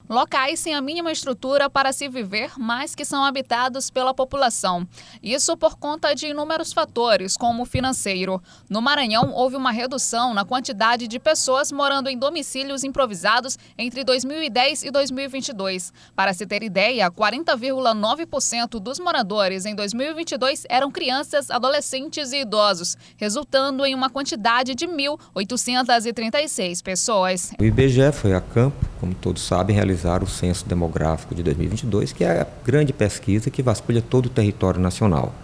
Locais sem a mínima estrutura para se viver, mas que são habitados pela população. Isso por conta de inúmeros fatores, como o financeiro. No Maranhão, houve uma redução na quantidade de pessoas morando em domicílios improvisados entre 2010 e 2022. Para se ter ideia, 40,9% dos moradores em 2022 eram crianças, adolescentes e idosos, resultando em uma quantidade de 1.836 pessoas. O IBGE foi a campo, como todos sabem, realizar o Censo Demográfico de 2022, que é a grande pesquisa que vasculha todo o território nacional.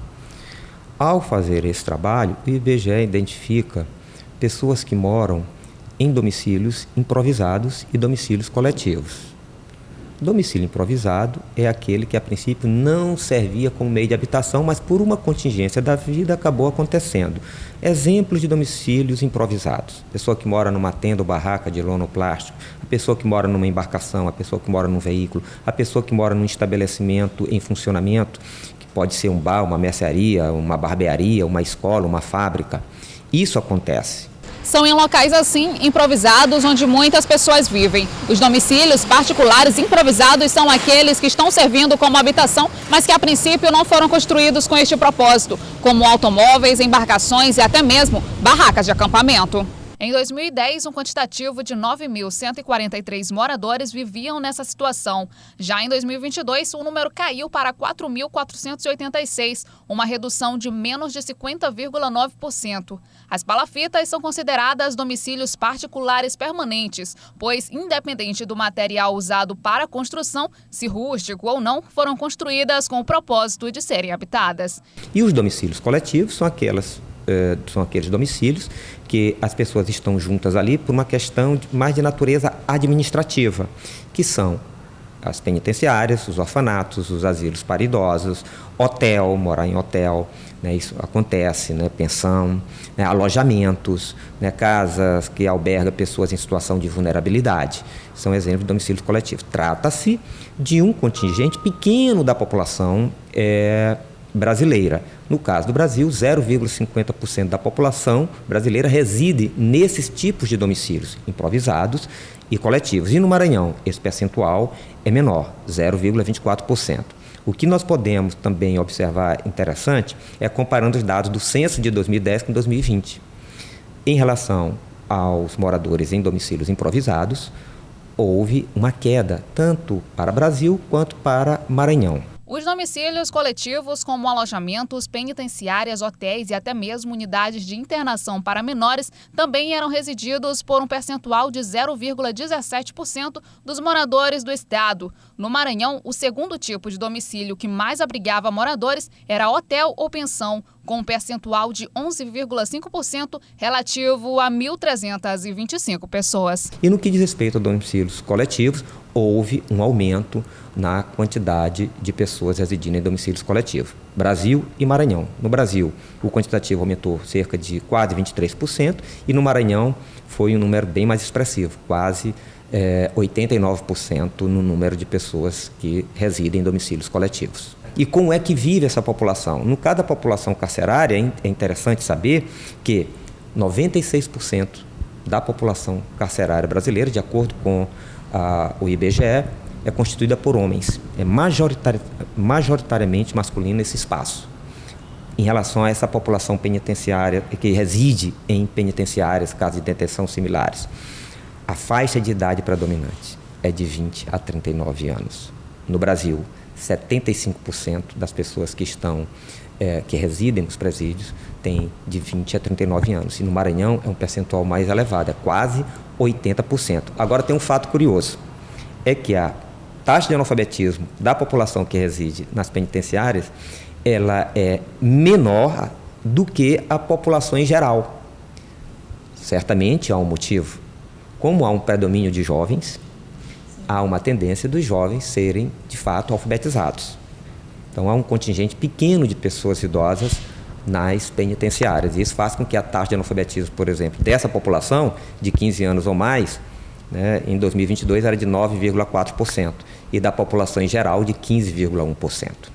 Ao fazer esse trabalho, o IBGE identifica pessoas que moram em domicílios improvisados e domicílios coletivos. Domicílio improvisado é aquele que, a princípio, não servia como meio de habitação, mas por uma contingência da vida acabou acontecendo. Exemplos de domicílios improvisados: a pessoa que mora numa tenda ou barraca de lona ou plástico, a pessoa que mora numa embarcação, a pessoa que mora num veículo, a pessoa que mora num estabelecimento em funcionamento, que pode ser um bar, uma mercearia, uma barbearia, uma escola, uma fábrica. Isso acontece. São em locais assim, improvisados, onde muitas pessoas vivem. Os domicílios particulares improvisados são aqueles que estão servindo como habitação, mas que a princípio não foram construídos com este propósito, como automóveis, embarcações e até mesmo barracas de acampamento. Em 2010, um quantitativo de 9.143 moradores viviam nessa situação. Já em 2022, o número caiu para 4.486, uma redução de menos de 50,9%. As palafitas são consideradas domicílios particulares permanentes, pois, independente do material usado para a construção, se rústico ou não, foram construídas com o propósito de serem habitadas. E os domicílios coletivos são aqueles domicílios que as pessoas estão juntas ali por uma questão mais de natureza administrativa, que são as penitenciárias, os orfanatos, os asilos para idosos, hotel, morar em hotel, né, isso acontece, né, pensão, né, alojamentos, né, casas que albergam pessoas em situação de vulnerabilidade. São exemplos de domicílios coletivos. Trata-se de um contingente pequeno da população brasileira. No caso do Brasil, 0,50% da população brasileira reside nesses tipos de domicílios improvisados e coletivos. E no Maranhão, esse percentual é menor, 0,24%. O que nós podemos também observar interessante é comparando os dados do censo de 2010 com 2020. Em relação aos moradores em domicílios improvisados, houve uma queda tanto para Brasil quanto para Maranhão. Os domicílios coletivos, como alojamentos, penitenciárias, hotéis e até mesmo unidades de internação para menores, também eram resididos por um percentual de 0,17% dos moradores do estado. No Maranhão, o segundo tipo de domicílio que mais abrigava moradores era hotel ou pensão, com um percentual de 11,5% relativo a 1.325 pessoas. E no que diz respeito a domicílios coletivos, houve um aumento na quantidade de pessoas residindo em domicílios coletivos. Brasil e Maranhão. No Brasil, o quantitativo aumentou cerca de quase 23% e no Maranhão foi um número bem mais expressivo, quase 89% no número de pessoas que residem em domicílios coletivos. E como é que vive essa população? No caso da população carcerária, é interessante saber que 96% da população carcerária brasileira, de acordo com o IBGE, é constituída por homens. É majoritariamente masculino esse espaço. Em relação a essa população penitenciária que reside em penitenciárias, casas de detenção similares, a faixa de idade predominante é de 20 a 39 anos. No Brasil, 75% das pessoas que residem nos presídios têm de 20 a 39 anos. E no Maranhão é um percentual mais elevado, é quase 80%. Agora tem um fato curioso, é que a taxa de analfabetismo da população que reside nas penitenciárias, ela é menor do que a população em geral. Certamente há um motivo. Como há um predomínio de jovens, há uma tendência dos jovens serem, de fato, alfabetizados. Então, há um contingente pequeno de pessoas idosas nas penitenciárias. E isso faz com que a taxa de analfabetismo, por exemplo, dessa população de 15 anos ou mais, né, em 2022 era de 9,4% e da população em geral de 15,1%.